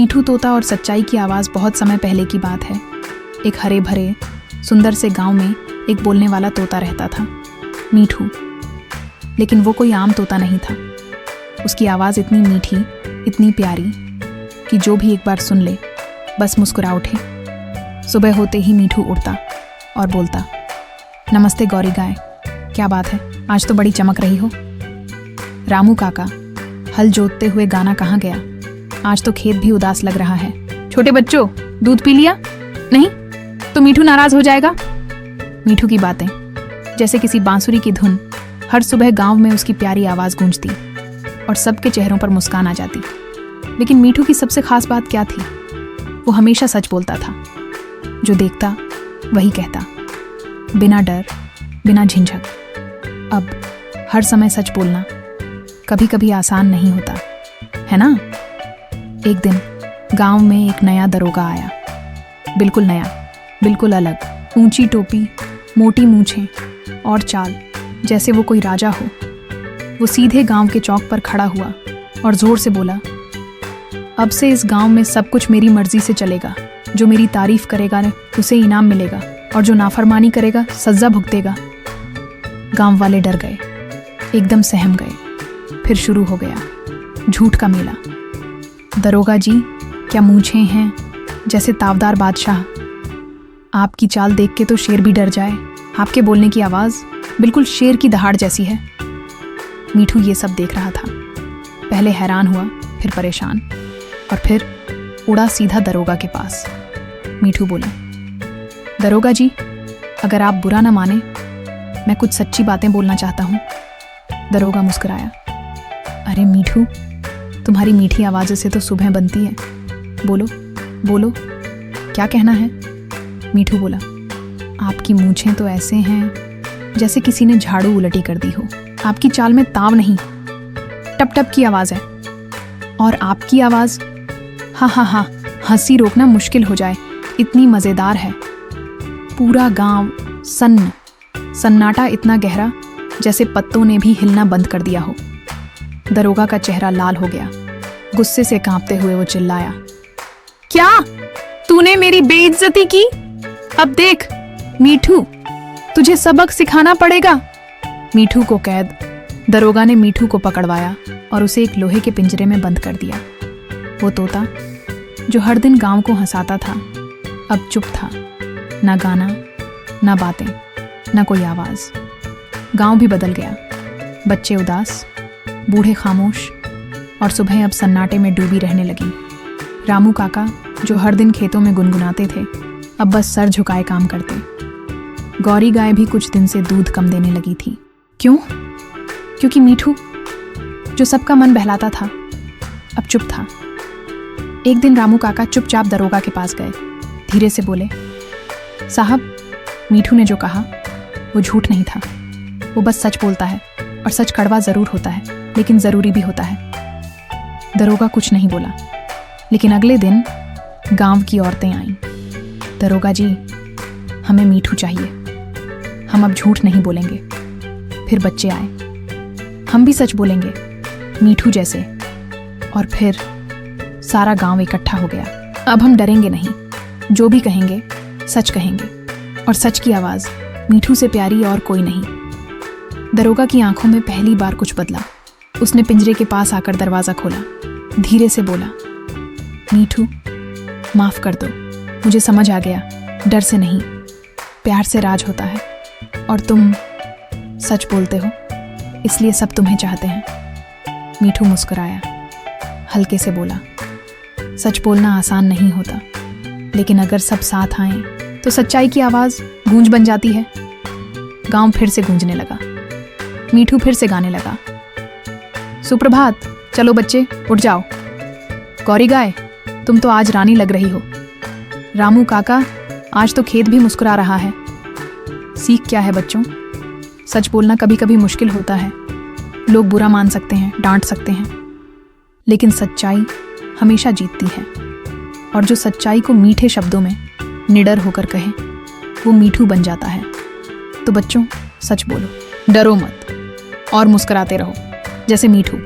मीठू तोता और सच्चाई की आवाज़ बहुत समय पहले की बात है। एक हरे भरे सुंदर से गांव में एक बोलने वाला तोता रहता था, मीठू। लेकिन वो कोई आम तोता नहीं था। उसकी आवाज़ इतनी मीठी, इतनी प्यारी कि जो भी एक बार सुन ले बस मुस्कुरा उठे। सुबह होते ही मीठू उड़ता और बोलता, नमस्ते गौरी गाय, क्या बात है, आज तो बड़ी चमक रही हो। रामू काका हल जोतते हुए गाना कहाँ गया, आज तो खेत भी उदास लग रहा है। छोटे बच्चों, दूध पी लिया? नहीं तो मीठू नाराज हो जाएगा। मीठू की बातें जैसे किसी बांसुरी की धुन हर सुबह गांव में उसकी प्यारी आवाज गूंजती और सबके चेहरों पर मुस्कान आ जाती। लेकिन मीठू की सबसे खास बात क्या थी? वो हमेशा सच बोलता था, जो देखता वही कहता, बिना डर, बिना झिझक। अब हर समय सच बोलना कभी कभी आसान नहीं होता, है ना? एक दिन गांव में एक नया दरोगा आया, बिल्कुल नया, बिल्कुल अलग, ऊंची टोपी, मोटी मूंछें और चाल जैसे वो कोई राजा हो। वो सीधे गांव के चौक पर खड़ा हुआ और जोर से बोला, अब से इस गांव में सब कुछ मेरी मर्जी से चलेगा। जो मेरी तारीफ करेगा उसे इनाम मिलेगा और जो नाफरमानी करेगा सजा भुगतेगा। गांव वाले डर गए, एकदम सहम गए। फिर शुरू हो गया झूठ का मेला। दरोगा जी, क्या मूंछें हैं जैसे तावदार बादशाह। आपकी चाल देख के तो शेर भी डर जाए। आपके बोलने की आवाज़ बिल्कुल शेर की दहाड़ जैसी है। मीठू ये सब देख रहा था। पहले हैरान हुआ, फिर परेशान, और फिर उड़ा सीधा दरोगा के पास। मीठू बोला, दरोगा जी, अगर आप बुरा ना माने, मैं कुछ सच्ची बातें बोलना चाहता हूँ। दरोगा मुस्कुराया, अरे मीठू, तुम्हारी मीठी आवाज़ से तो सुबह बनती है। बोलो बोलो, क्या कहना है? मीठू बोला, आपकी मूंछें तो ऐसे हैं जैसे किसी ने झाड़ू उलटी कर दी हो। आपकी चाल में ताव नहीं, टप टप की आवाज़ है। और आपकी आवाज़, हाँ हाँ हाँ, हंसी रोकना मुश्किल हो जाए, इतनी मज़ेदार है। पूरा गांव सन्नाटा इतना गहरा जैसे पत्तों ने भी हिलना बंद कर दिया हो। दरोगा का चेहरा लाल हो गया। गुस्से से कांपते हुए वो चिल्लाया, क्या तूने मेरी बेइज्जती की? अब देख मीठू, तुझे सबक सिखाना पड़ेगा। मीठू को कैद। दरोगा ने मीठू को पकड़वाया और उसे एक लोहे के पिंजरे में बंद कर दिया। वो तोता जो हर दिन गांव को हंसाता था, अब चुप था। ना गाना, ना बातें, ना कोई आवाज। गांव भी बदल गया। बच्चे उदास, बूढ़े खामोश, और सुबह अब सन्नाटे में डूबी रहने लगी। रामू काका जो हर दिन खेतों में गुनगुनाते थे, अब बस सर झुकाए काम करते। गौरी गाय भी कुछ दिन से दूध कम देने लगी थी। क्यों? क्योंकि मीठू जो सबका मन बहलाता था, अब चुप था। एक दिन रामू काका चुपचाप दरोगा के पास गए। धीरे से बोले, साहब, मीठू ने जो कहा वो झूठ नहीं था। वो बस सच बोलता है, और सच कड़वा जरूर होता है, लेकिन जरूरी भी होता है। दरोगा कुछ नहीं बोला। लेकिन अगले दिन गांव की औरतें आईं। दरोगा जी, हमें मीठू चाहिए, हम अब झूठ नहीं बोलेंगे। फिर बच्चे आए, हम भी सच बोलेंगे मीठू जैसे। और फिर सारा गांव इकट्ठा हो गया। अब हम डरेंगे नहीं, जो भी कहेंगे सच कहेंगे, और सच की आवाज़ मीठू से प्यारी और कोई नहीं। दरोगा की आंखों में पहली बार कुछ बदला। उसने पिंजरे के पास आकर दरवाज़ा खोला, धीरे से बोला, मीठू, माफ़ कर दो, मुझे समझ आ गया, डर से नहीं, प्यार से राज होता है। और तुम सच बोलते हो, इसलिए सब तुम्हें चाहते हैं। मीठू मुस्कुराया, हल्के से बोला, सच बोलना आसान नहीं होता, लेकिन अगर सब साथ आएं तो सच्चाई की आवाज़ गूंज बन जाती है। गांव फिर से गूंजने लगा। मीठू फिर से गाने लगा, सुप्रभात, चलो बच्चे उठ जाओ। गौरी गाय, तुम तो आज रानी लग रही हो। रामू काका, आज तो खेत भी मुस्कुरा रहा है। सीख क्या है बच्चों? सच बोलना कभी कभी मुश्किल होता है। लोग बुरा मान सकते हैं, डांट सकते हैं, लेकिन सच्चाई हमेशा जीतती है। और जो सच्चाई को मीठे शब्दों में निडर होकर कहे, वो मीठू बन जाता है। तो बच्चों, सच बोलो, डरो मत, और मुस्कुराते रहो जैसे मीठू।